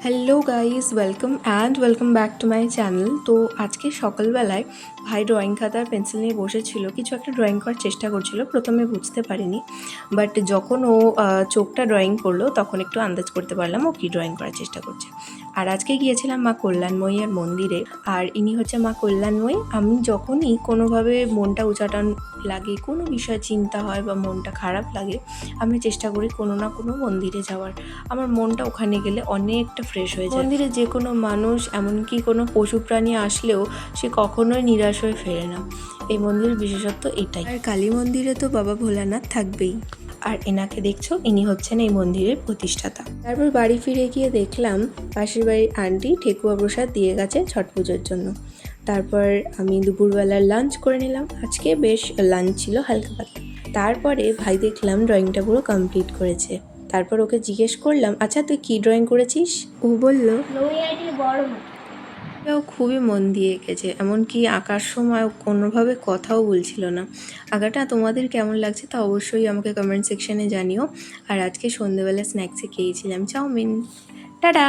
Hello guys, welcome back to my channel. তো আজকে সকালবেলায় ভাই ড্রয়িং খাতা আর পেন্সিল নিয়ে বসেছিল, কিছু একটা ড্রয়িং করার চেষ্টা করছিল। প্রথমে বুঝতে পারিনি, বাট যখন ও চোখটা ড্রয়িং করলো তখন একটু আন্দাজ করতে পারলাম ও কী ড্রয়িং করার চেষ্টা করছে। আর আজকে গিয়েছিলাম মা কল্যাণময়ীর মন্দিরে, আর ইনি হচ্ছে মা কল্যাণময়ী। আমি যখনই কোনোভাবে মনটা উচাটন লাগে, কোনো বিষয় চিন্তা হয় বা মনটা খারাপ লাগে, আমি চেষ্টা করি কোনো না কোনো মন্দিরে যাওয়ার। আমার মনটা ওখানে গেলে অনেকটা ফ্রেশ হয়ে যায়। মন্দিরে যে কোনো মানুষ, এমনকি কোনো পশু প্রাণী আসলেও সে কখনোই নিরাশ হয়ে ফেরে না। এই মন্দিরের বিশেষত্ব এটাই। আর কালী মন্দিরে তো বাবা ভোলানাথ থাকবেই। আর এনাকে দেখছো, ইনি হচ্ছেন এই মন্দিরের প্রতিষ্ঠাতা। তারপর বাড়ি ফিরে গিয়ে দেখলাম পাশের বাড়ির আন্টি ঠেকুয়া প্রসাদ দিয়ে গেছে ছট পুজোর জন্য। তারপর আমি দুপুরবেলার লাঞ্চ করে নিলাম। আজকে বেশ লাঞ্চ ছিল হালকা পাতলা। তারপরে ভাই দেখলাম ড্রয়িংটা পুরো কমপ্লিট করেছে। তারপর ওকে জিজ্ঞেস করলাম, আচ্ছা তুই কী ড্রয়িং করেছিস? ও বলল ও খুবই মন দিয়ে এঁকেছে, এমনকি আঁকার সময় কোনোভাবে কথাও বলছিল না। আঁকাটা তোমাদের কেমন লাগছে তা অবশ্যই আমাকে কমেন্ট সেকশনে জানিও। আর আজকে সন্ধেবেলা স্ন্যাক্সে খেয়েছিলাম চাউমিন। টাটা।